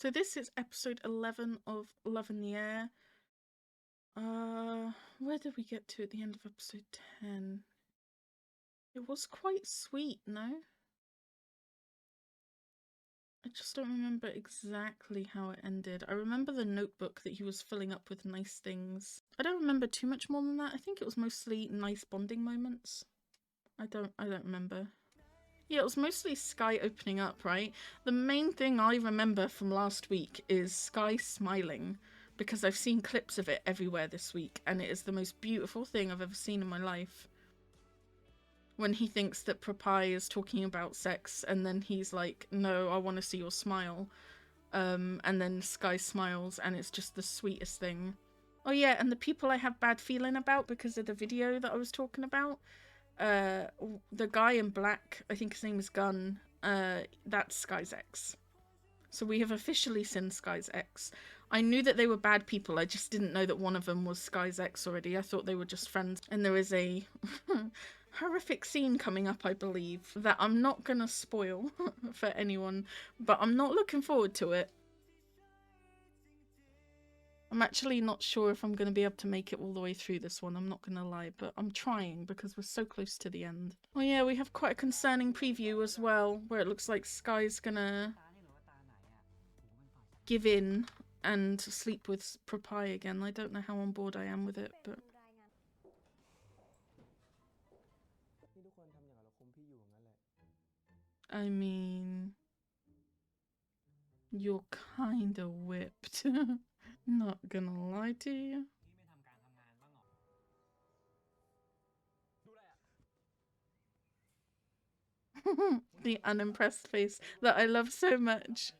So this is episode 11 of Love in the Air. Where did we get to at the end of episode 10? It was quite sweet, no? I just don't remember exactly how it ended. I remember the notebook that he was filling up with nice things. I don't remember too much more than that. I think it was mostly nice bonding moments. I don't remember. Yeah, it was mostly Sky opening up, right? The main thing I remember from last week is Sky smiling, because I've seen clips of it everywhere this week, and it is the most beautiful thing I've ever seen in my life. When he thinks that Propai is talking about sex, and then he's like, no, I want to see your smile. And then Sky smiles, and it's just the sweetest thing. Oh yeah, and the people I have bad feeling about because of the video that I was talking about, the guy in black, I think his name is Gunn, that's Sky's ex. So we have officially seen Sky's ex. I knew that they were bad people, I just didn't know that one of them was Sky's ex already. I thought they were just friends. And there is a horrific scene coming up, I believe, that I'm not gonna spoil for anyone, but I'm not looking forward to it. I'm actually not sure if I'm going to be able to make it all the way through this one, I'm not going to lie, but I'm trying because we're so close to the end. Oh yeah, we have quite a concerning preview as well, where it looks like Sky's gonna give in and sleep with Propai again. I don't know how on board I am with it, but... I mean... You're kinda whipped. Not gonna lie to you. The unimpressed face that I love so much.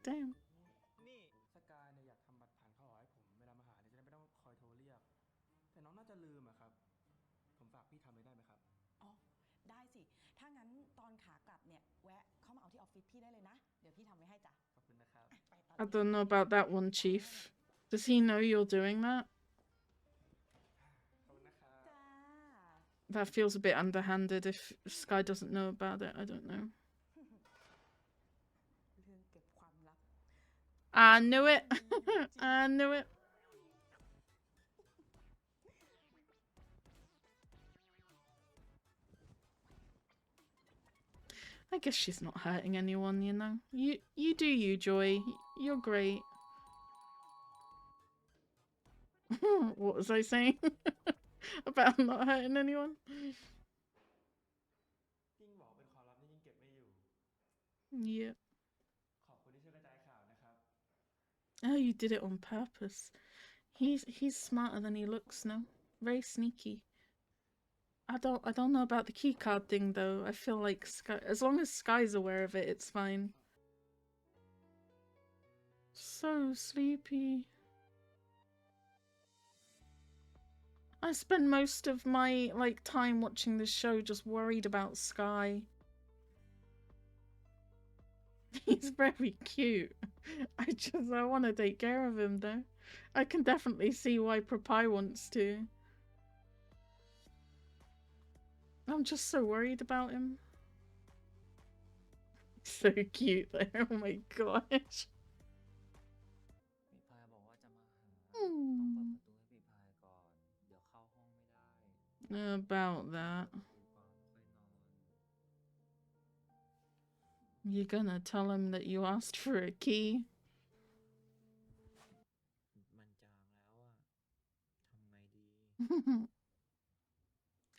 Damn. I don't know about that one, Chief. Does he know you're doing that? That feels a bit underhanded if Sky doesn't know about it. I don't know. I knew it. I knew it. I guess she's not hurting anyone, you know. You do you, Joy. You're great. What was I saying? About not hurting anyone? Yeah. Oh, you did it on purpose. He's smarter than he looks now. Very sneaky. I don't know about the keycard thing though. I feel like Sky, as long as Sky's aware of it, it's fine. So sleepy. I spend most of my time watching this show just worried about Sky. He's very cute. I want to take care of him though. I can definitely see why Propai wants to. I'm just so worried about him. So cute there, oh my gosh. About that. You're gonna tell him that you asked for a key?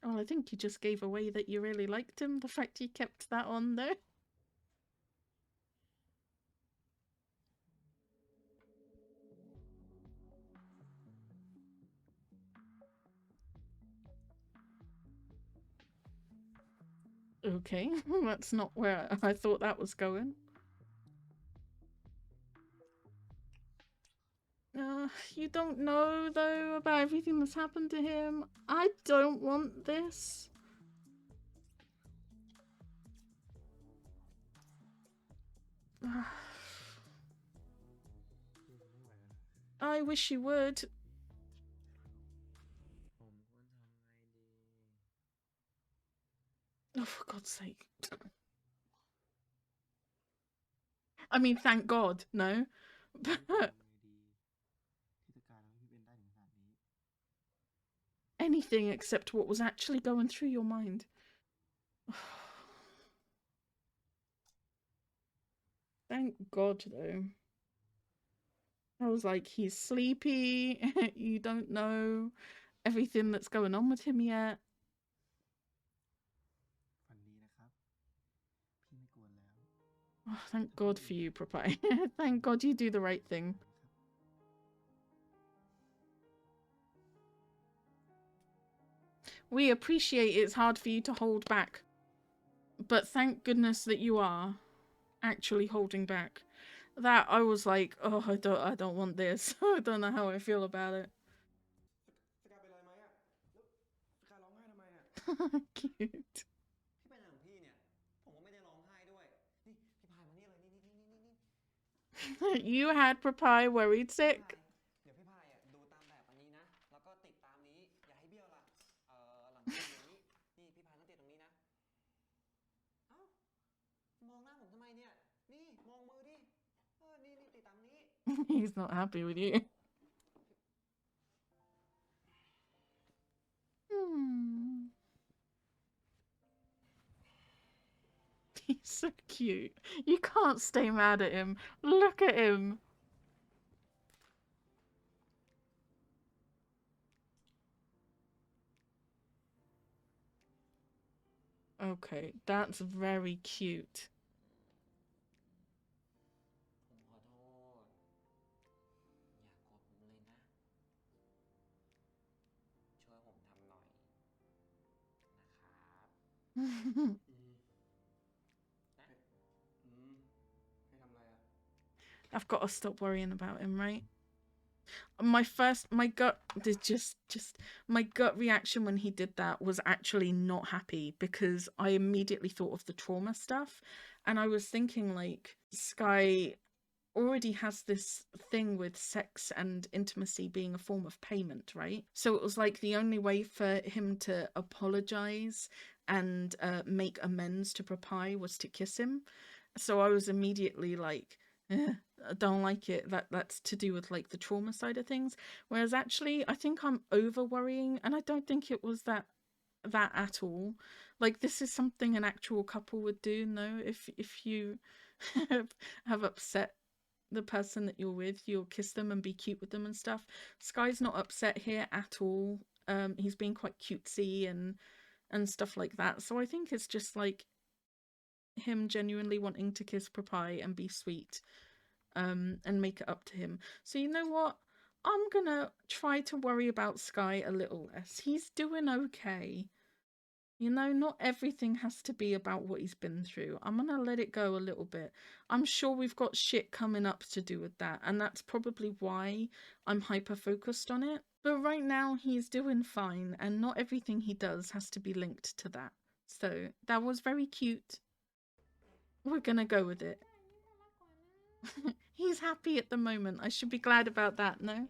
Oh, I think you just gave away that you really liked him, the fact you kept that on there. Okay, that's not where I thought that was going. You don't know, though, about everything that's happened to him. I don't want this. I wish you would. Oh, for God's God's sake. I mean, thank God, no? But anything except what was actually going through your mind. Thank God, though. I was like, he's sleepy. You don't know everything that's going on with him yet. Oh, thank God for you, Propai. Thank God you do the right thing. We appreciate it's hard for you to hold back. But thank goodness that you are actually holding back. That I was like, oh, I don't want this. I don't know how I feel about it. Cute. You had Propai worried sick. He's not happy with you. He's so cute. You can't stay mad at him. Look at him. Okay, that's very cute. I've got to stop worrying about him, right? My gut reaction when he did that was actually not happy, because I immediately thought of the trauma stuff, and I was thinking, like, Sky already has this thing with sex and intimacy being a form of payment, right? So it was like the only way for him to apologize and make amends to Propai was to kiss him. So I was immediately like, I don't like it. That's to do with like the trauma side of things. Whereas actually, I think I'm over worrying, and I don't think it was that at all. Like, this is something an actual couple would do. No, if you have upset the person that you're with, you'll kiss them and be cute with them and stuff. Sky's not upset here at all. He's being quite cutesy and stuff like that. So I think it's just like him genuinely wanting to kiss Propai and be sweet, and make it up to him. So you know what? I'm gonna try to worry about Sky a little less. He's doing okay. You know, not everything has to be about what he's been through. I'm gonna let it go a little bit. I'm sure we've got shit coming up to do with that, and that's probably why I'm hyper focused on it. But right now, he's doing fine, and not everything he does has to be linked to that. So that was very cute. We're gonna go with it. He's happy at the moment. I should be glad about that, no?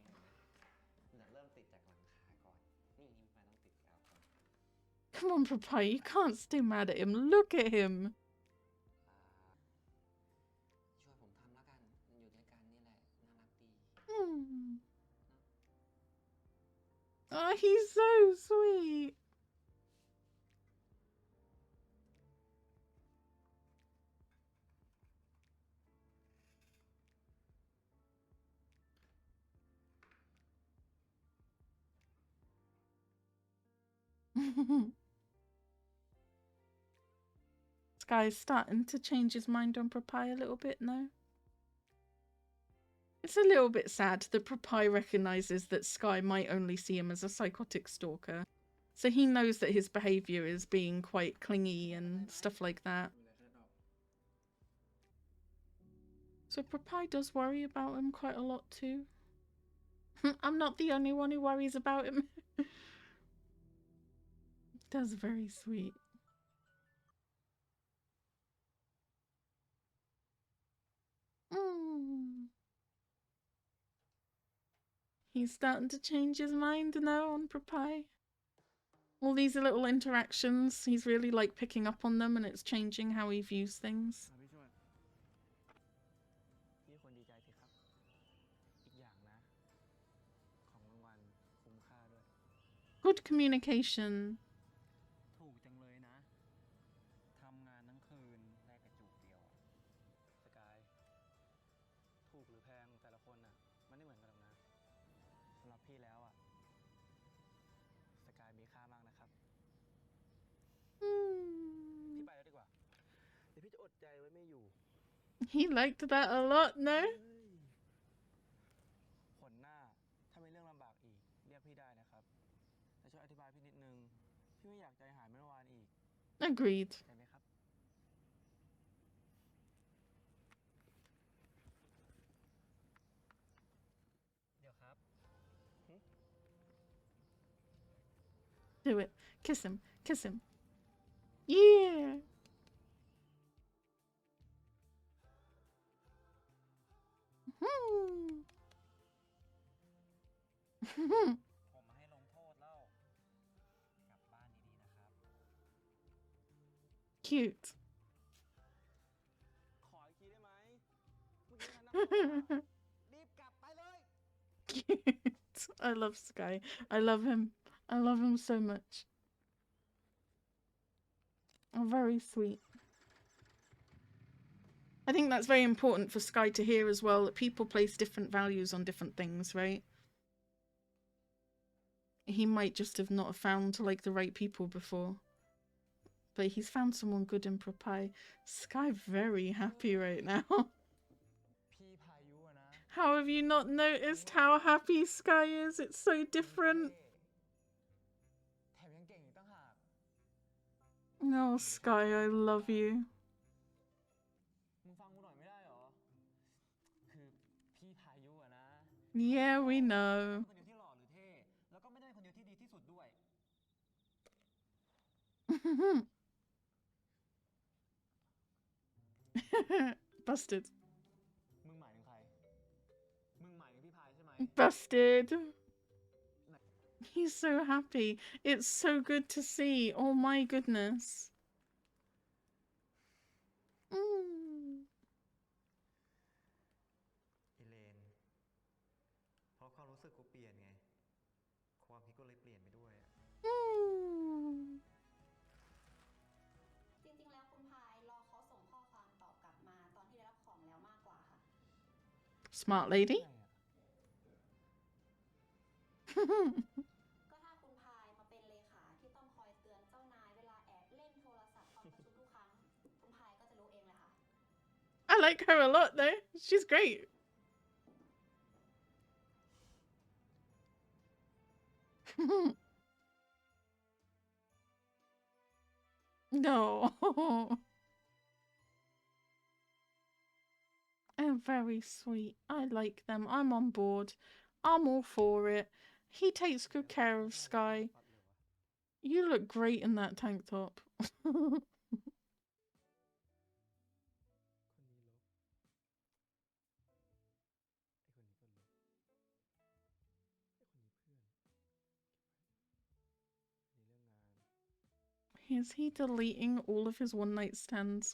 Come on, Papa, you can't stay mad at him. Look at him. Oh, he's so sweet. Sky's starting to change his mind on Propai a little bit, no? It's a little bit sad that Propai recognises that Sky might only see him as a psychotic stalker. So he knows that his behaviour is being quite clingy and stuff like that. So Propai does worry about him quite a lot too. I'm not the only one who worries about him. That's very sweet. He's starting to change his mind now on Propai. All these little interactions, he's really like picking up on them and it's changing how he views things. พี่ควรดีใจสิครับอีกอย่างนะของรางวัลคุ้มค่าด้วย Good communication. ถูกจังเลยนะทำงานทั้งคืนแลกกระจุกเดียวสกายถูกหรือแพงแต่ละคนน่ะมันไม่เหมือนกันหรอกนะสำหรับพี่แล้วอ่ะสกายมีค่ามากนะครับพี่ไปแล้วดีกว่าเดี๋ยวพี่จะอดใจไว้ไม่อยู่ He liked that a lot, no? ผลหน้าถ้ามีเรื่องลำบากอีกเรียกพี่ได้นะครับแต่ช่วยอธิบายพี่นิดนึงพี่ไม่อยากใจหายเหมือนเมื่อวานอีก Agreed. ใช่ไหมครับเดี๋ยวครับ Do it. Kiss him. Kiss him. Yeah. ผมมาให้ลงโทษแล้วกลับบ้านดีๆนะครับ Cute. ขออีกทีได้ไหมเมื่อกี้ฉันนั่งรีบกลับไปเลย Cute. I love Sky. I love him. I love him so much. Oh, very sweet. I think that's very important for Sky to hear as well, that people place different values on different things, right? He might just have not found like the right people before. But he's found someone good in Prapai. Sky very happy right now. พี่พายุอะนะ How have you not noticed how happy Sky is? It's so different. แถมยังเก่งอีกตั้งหาก Oh, Sky, I love you. มึงฟังกูหน่อยไม่ได้หรอคือพี่พายุอะนะ Yeah, we know. คนเดียวที่หล่อหรือเท่แล้วก็ไม่ได้คนเดียวที่ดีที่สุดด้วย Busted. มึงหมายถึงใครมึงหมายถึงพี่พายใช่ไหม Busted. He's so happy. It's so good to see. Oh my goodness. Mm. เอเลนเพราะความรู้สึกกูเปลี่ยนไงความคิดก็เลยเปลี่ยนไปด้วยอะ Mm. จริงๆแล้วคุณพายรอเขาส่งข้อความตอบกลับมาตอนที่ได้รับของแล้วมากกว่าค่ะ Smart lady. ก็ถ้าคุณพายมาเป็นเลขาที่ต้องคอยเตือนเจ้านายเวลาแอบเล่นโทรศัพท์ตอนประชุมทุกครั้งคุณพายก็จะรู้เองเลยค่ะ I like her a lot though. She's great. No. Oh, very sweet. I like them. I'm on board. I'm all for it. He takes good care of Sky. You look great in that tank top. คนนี้ลบ Is he deleting all of his one night stands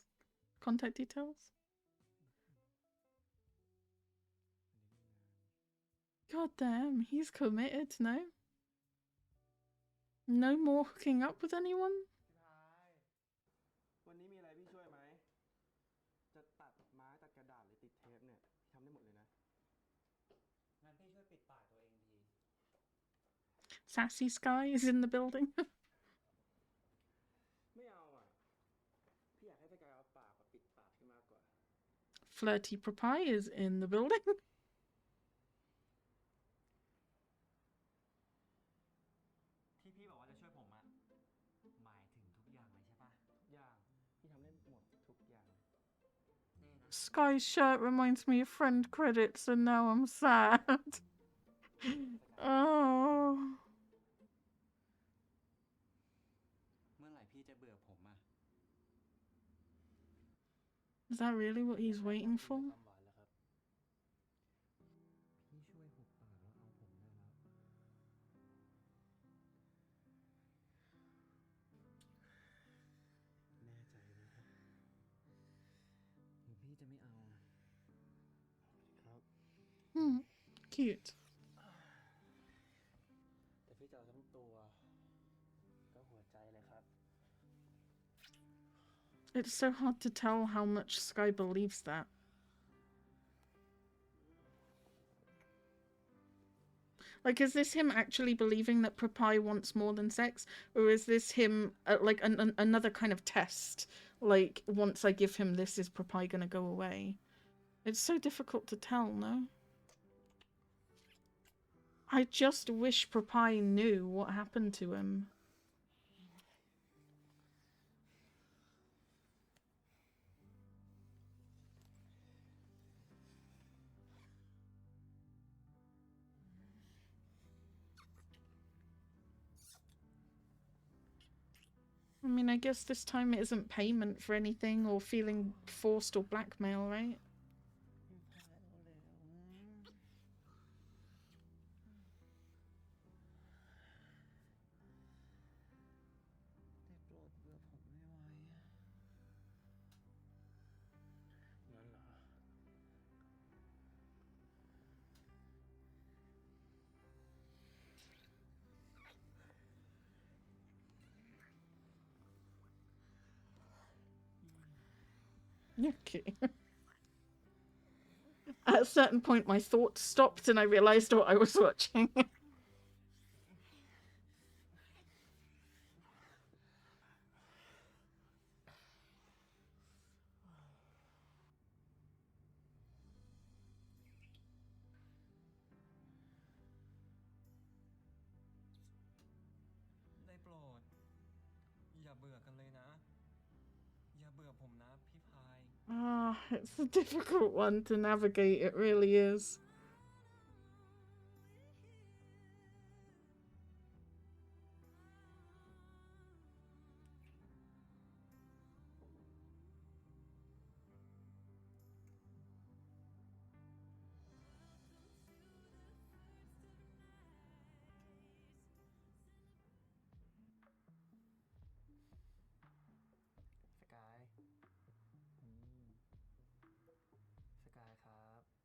contact details? God damn, he's committed, no? No more hooking up with anyone? พี่พายวันนี้มีอะไรพี่ช่วยไหมจะตัดไม้ตัดกระดาษหรือติดเทปเนี่ยพี่ทำได้หมดเลยนะงั้นพี่ช่วยปิดปากตัวเองที Sassy Sky is in the building. ไม่เอาอ่ะพี่อยากให้สกายเอาปากมาปิดปากพี่มากกว่า Flirty Papai is in the building. ที่พี่บอกว่าจะช่วยผมอะหมายถึงทุกอย่างเลยใช่ปะทุกอย่างพี่ทำได้หมดทุกอย่างแน่นะ Sky's shirt reminds me of friend credits and now I'm sad. Oh. เมื่อไหร่พี่จะเบื่อผมอะ Is that really what he's waiting for? ความหวานแล้วครับพี่ช่วยหุบปากแล้วเอาผมได้แล้ว จะไม่เอาครับ Cute. แต่พี่จะเอาทั้งตัวก็หัวใจเลยครับ It's so hard to tell how much Sky believes that. Like, is this him actually believing that Propai wants more than sex? Or is this him, like, another kind of test? Like, once I give him this, is Propai gonna go away? It's so difficult to tell, no? I just wish Propai knew what happened to him. I mean, I guess this time it isn't payment for anything or feeling forced or blackmail, right? Okay. At a certain point, my thoughts stopped and I realized what I was watching. ได้โปรดอย่าเบื่อกันเลยนะอย่าเบื่อผมนะพี่พาย It's a difficult one to navigate, it really is.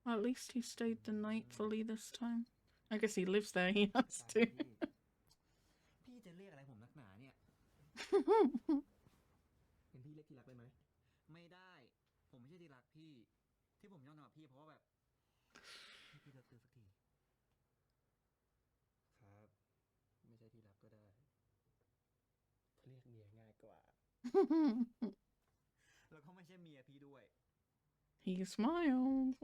At least he stayed the night fully this time. I guess he lives there, he has to. พี่จะเรียกอะไรผมนักหนาเนี่ย เป็นพี่เรียกที่รักได้ไหมไม่ได้ผมไม่ใช่ที่รักพี่ที่ผมยอมรับพี่เพราะว่าแบบให้พี่เลิกซื้อสักทีครับไม่ใช่ที่รักก็ได้เรียกเมียง่ายกว่าแล้วก็ไม่ใช่เมียพี่ด้วย He smiled.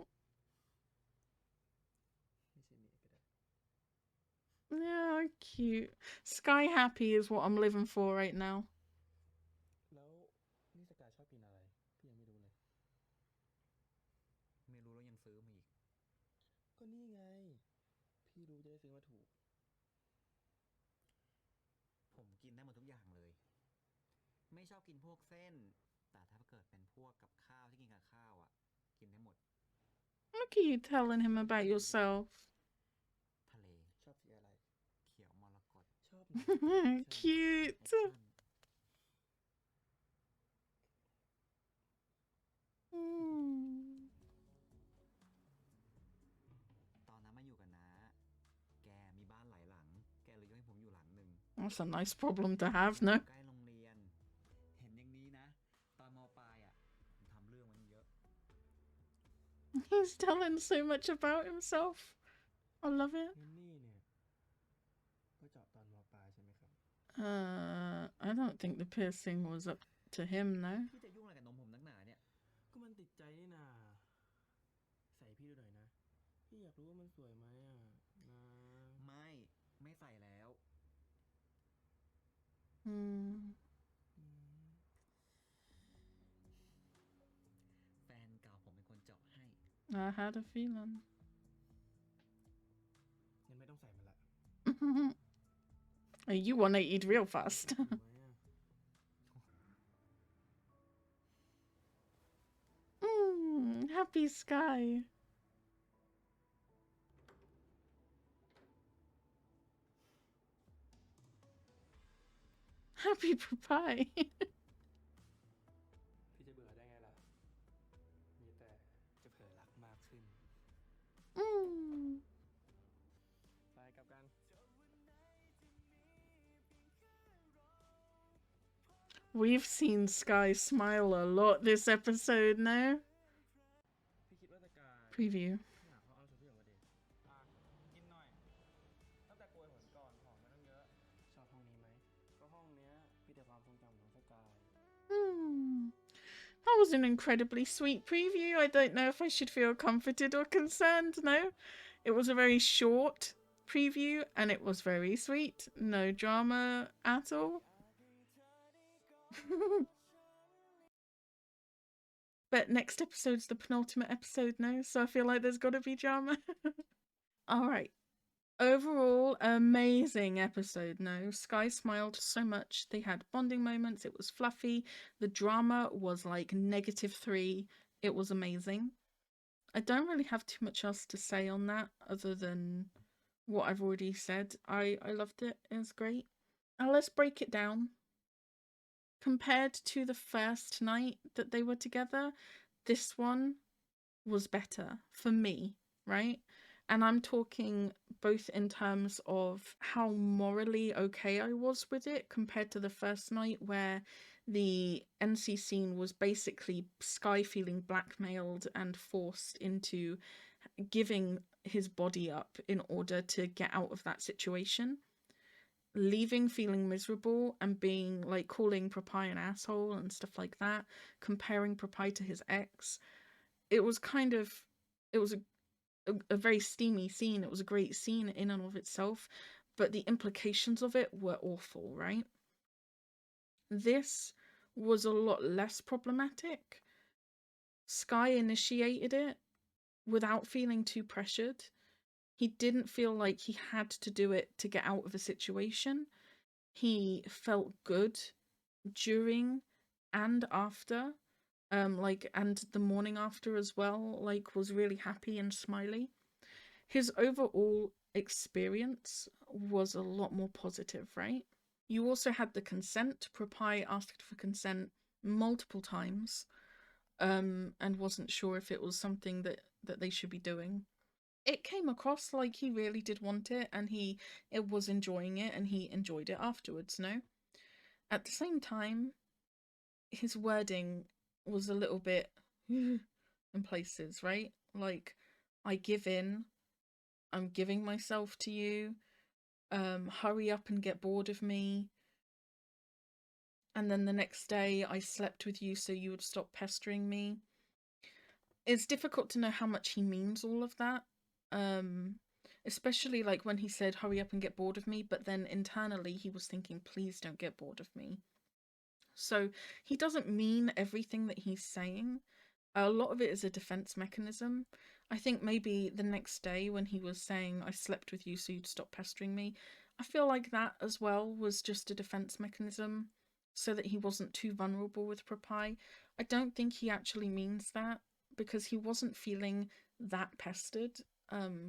Yeah, cute. Sky happy is what I'm living for right now. แล้วนี่สกายชอบกินอะไรพี่ยังไม่รู้เลยไม่รู้แล้วยังซื้อมาอีกก็นี่ไงพี่รู้จะได้ซื้อมาถูกผมกินได้หมดทุกอย่างเลยไม่ชอบกินพวกเส้นแต่ถ้าเกิดเป็นพวกกับข้าวที่กินกับข้าวอ่ะกินได้หมด Look at you telling him about yourself. ทะเลชอบสีอะไรเขียวมรกตชอบ Cute. Mm. ตอนนั้นมาอยู่กับน้าแกมีบ้านหลายหลังแกเลยยกให้ผมอยู่หลังหนึ่ง That's a nice problem to have, no? ใกล้โรงเรียนเห็นอย่างนี้นะตอนม.ปลายอ่ะผมทำเรื่องมันเยอะ He's telling so much about himself. I love it. นี่เนี่ยก็เจาะตอนม.ปลายใช่ไหมครับ I don't think the piercing was up to him, no? พี่จะยุ่งอะไรกับนมผมนักหนาเนี่ยก็มันติดใจนี่นาใส่พี่ดูหน่อยนะพี่อยากรู้ว่ามันสวยไหมอ่ะนะไม่ใส่แล้ว แฟนเก่าผมเป็นคนเจาะให้ I had a feeling. งั้นไม่ต้องใส่มันละ You 180'd real fast. Happy Sky. Happy Propai. พี่จะเบื่อได้ไงล่ะมีแต่ ไปกลับกัน We've seen Sky smile a lot this episode now. พี่คิดว่าสกาย Preview. หาเขาเอาชุดพี่ออกมาดิกินหน่อยตั้งแต่โกยหนก่อนหอมไม่ต้องเยอะชอบห้องนี้ไหมก็ห้องเนี้ยมีแต่ความทรงจำของสกาย That was an incredibly sweet preview. I don't know if I should feel comforted or concerned. No, it was a very short preview and it was very sweet. No drama at all. But next episode's the penultimate episode now, so I feel like there's got to be drama. All right. Overall, amazing episode. No, Sky smiled so much. They had bonding moments. It was fluffy. The drama was like -3. It was amazing. I don't really have too much else to say on that other than what I've already said. I loved it. It was great. Now let's break it down. Compared to the first night that they were together, this one was better for me, right? And I'm talking both in terms of how morally okay I was with it compared to the first night where the NC scene was basically Sky feeling blackmailed and forced into giving his body up in order to get out of that situation. Leaving feeling miserable and being like calling Propy an asshole and stuff like that, comparing Propy to his ex. It was a very steamy scene. It was a great scene in and of itself, but the implications of it were awful, right? This was a lot less problematic. Sky initiated it without feeling too pressured. He didn't feel like he had to do it to get out of a situation. He felt good during and after, and the morning after as well, like was really happy and smiley. His overall experience was a lot more positive, right? You also had the consent. Propy asked for consent multiple times, and wasn't sure if it was something that they should be doing. It came across like he really did want it and it was enjoying it and he enjoyed it afterwards, no? At the same time, his wording was a little bit in places, right? Like, I give in, I'm giving myself to you, hurry up and get bored of me. And then the next day I slept with you so you would stop pestering me. It's difficult to know how much he means all of that. Especially like when he said hurry up and get bored of me, but then internally he was thinking please don't get bored of me. So he doesn't mean everything that he's saying. A lot of it is a defense mechanism. I think maybe the next day when he was saying I slept with you so you'd stop pestering me, I feel like that as well was just a defense mechanism so that he wasn't too vulnerable with Propy. I don't think he actually means that because he wasn't feeling that pestered.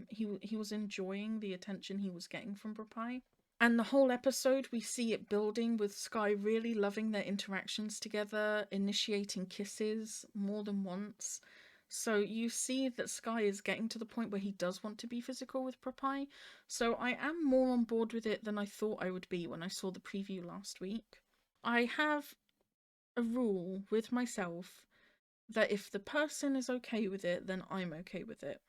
He was enjoying the attention he was getting from Propy. And the whole episode, we see it building with Sky really loving their interactions together, initiating kisses more than once. So you see that Sky is getting to the point where he does want to be physical with Propy. So I am more on board with it than I thought I would be when I saw the preview last week. I have a rule with myself that if the person is okay with it, then I'm okay with it.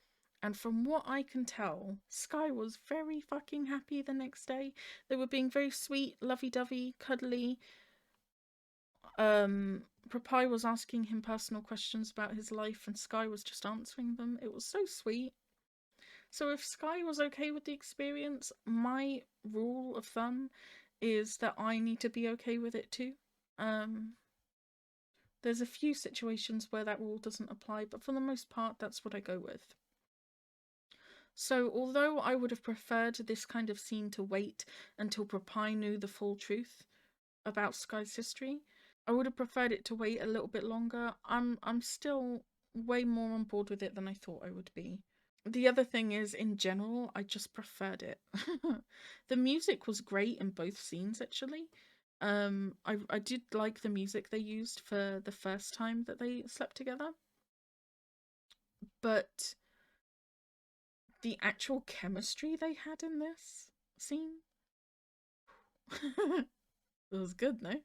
And from what I can tell, Sky was very fucking happy the next day. They were being very sweet, lovey-dovey, cuddly. Propy was asking him personal questions about his life and Sky was just answering them. It was so sweet. So if Sky was okay with the experience, my rule of thumb is that I need to be okay with it too. There's a few situations where that rule doesn't apply, but for the most part, that's what I go with. So although I would have preferred this kind of scene to wait until Propy knew the full truth about Sky's history, I would have preferred it to wait a little bit longer. I'm still way more on board with it than I thought I would be. The other thing is, in general, I just preferred it. The music was great in both scenes, actually. I did like the music they used for the first time that they slept together. But the actual chemistry they had in this scene. It was good, no? It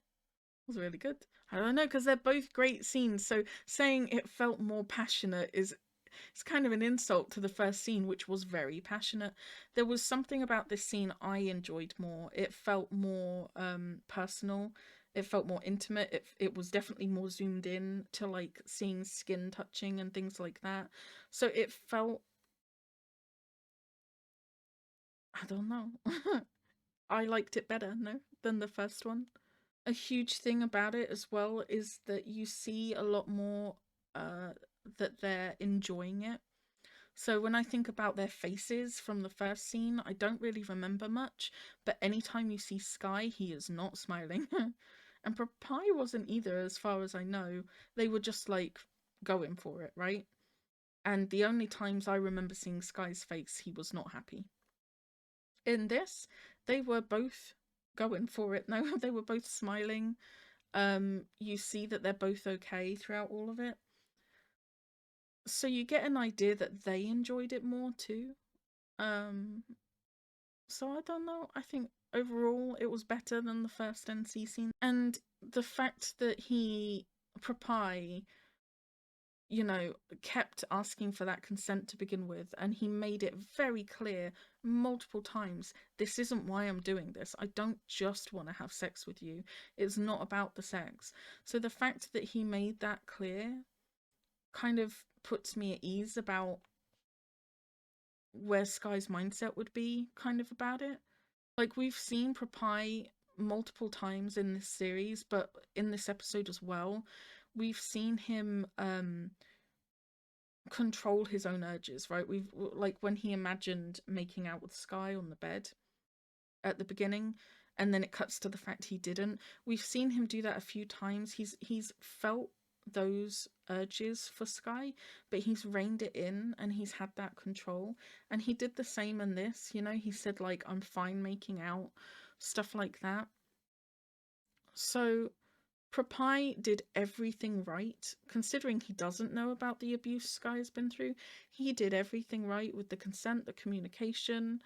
was really good. I don't know, because they're both great scenes, so saying it felt more passionate is it's kind of an insult to the first scene, which was very passionate. There was something about this scene I enjoyed more. It felt more personal. It felt more intimate. It was definitely more zoomed in to like seeing skin touching and things like that. So it felt, I don't know. I liked it better, no, than the first one. A huge thing about it as well is that you see a lot more that they're enjoying it. So when I think about their faces from the first scene, I don't really remember much, but anytime you see Sky, he is not smiling. And Papai wasn't either, as far as I know. They were just like going for it, right? And the only times I remember seeing Sky's face, he was not happy. In this, they were both going for it. No, they were both smiling. You see that they're both okay throughout all of it. So you get an idea that they enjoyed it more too. So I don't know. I think overall it was better than the first NC scene. And the fact that Papai, you know, kept asking for that consent to begin with, and he made it very clear multiple times, this isn't why I'm doing this. I don't just want to have sex with you. It's not about the sex. So the fact that he made that clear kind of puts me at ease about where Sky's mindset would be kind of about it. Like, we've seen Papai multiple times in this series, but in this episode as well, we've seen him control his own urges, right? We've, like, when he imagined making out with Sky on the bed at the beginning, and then it cuts to the fact he didn't. We've seen him do that a few times. He's felt those urges for Sky, but he's reined it in and he's had that control. And he did the same in this, you know, he said like, I'm fine making out, stuff like that. So Papai did everything right, considering he doesn't know about the abuse Sky has been through. He did everything right with the consent, the communication,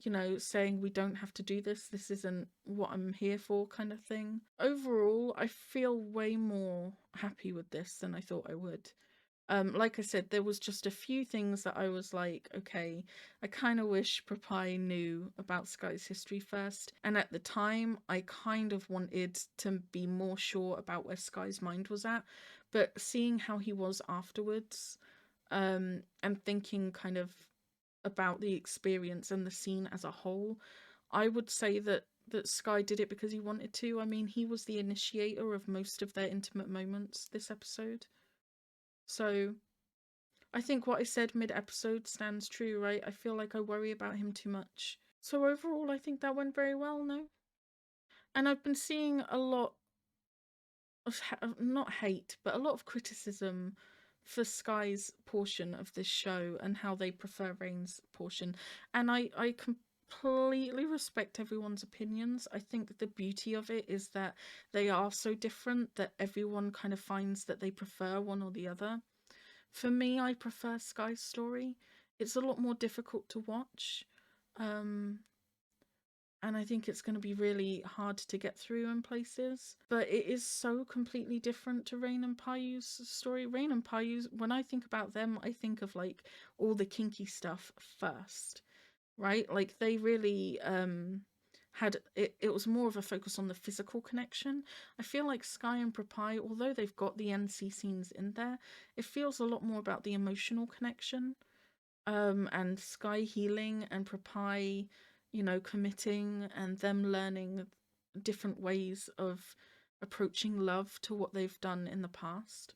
you know, saying we don't have to do this, this isn't what I'm here for, kind of thing. Overall, I feel way more happy with this than I thought I would. Like I said, there was just a few things that I was like, okay, I kind of wish Papai knew about Sky's history first. And at the time, I kind of wanted to be more sure about where Sky's mind was at. But seeing how he was afterwards, and thinking kind of about the experience and the scene as a whole, I would say that Sky did it because he wanted to. I mean, he was the initiator of most of their intimate moments this episode. So I think what I said mid-episode stands true, right? I feel like I worry about him too much. So overall, I think that went very well, no? And I've been seeing a lot of, not hate, but a lot of criticism for Sky's portion of this show and how they prefer Rain's portion. And I completely respect everyone's opinions. I think the beauty of it is that they are so different that everyone kind of finds that they prefer one or the other. For me, I prefer Sky's story. It's a lot more difficult to watch. And I think it's going to be really hard to get through in places. But it is so completely different to Rain and Payu's story. Rain and Payu's, when I think about them, I think of like all the kinky stuff first, right? Like they really had it was more of a focus on the physical connection. I feel like Sky and Papai, although they've got the NC scenes in there, it feels a lot more about the emotional connection. And Sky healing and Papai, you know, committing and them learning different ways of approaching love to what they've done in the past.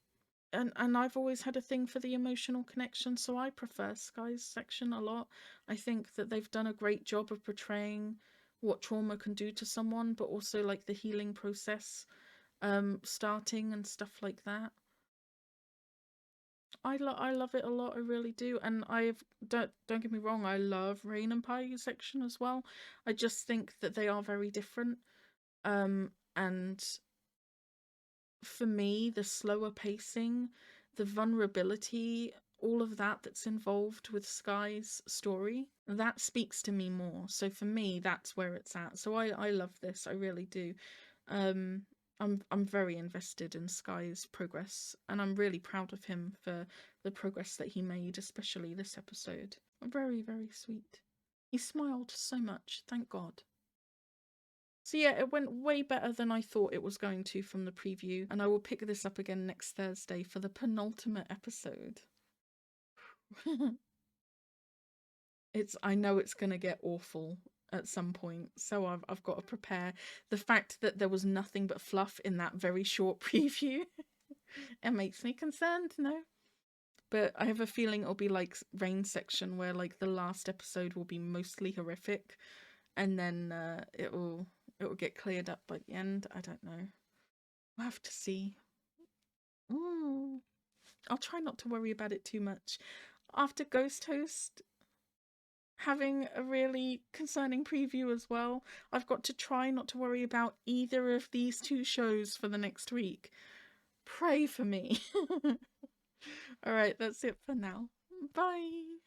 And I've always had a thing for the emotional connection, so I prefer Sky's section a lot. I think that they've done a great job of portraying what trauma can do to someone, but also like the healing process starting and stuff like that. I love it a lot, I really do. And don't get me wrong, I love Rain and Pai's section as well. I just think that they are very different. And for me, the slower pacing, the vulnerability all of that's involved with Sky's story, that speaks to me more. So for me, that's where it's at. So I love this. I really do. I'm very invested in Sky's progress, and I'm really proud of him for the progress that he made, especially this episode. Very, very sweet. He smiled so much, thank God. So yeah, it went way better than I thought it was going to from the preview, and I will pick this up again next Thursday for the penultimate episode. I know it's gonna get awful at some point, so I've got to prepare. The fact that there was nothing but fluff in that very short preview, it makes me concerned, no? But I have a feeling it'll be like Rain Section, where like the last episode will be mostly horrific, and then it will get cleared up by the end. I don't know. We'll have to see. Ooh. I'll try not to worry about it too much. After Ghost Host having a really concerning preview as well, I've got to try not to worry about either of these two shows for the next week. Pray for me. Alright, that's it for now. Bye.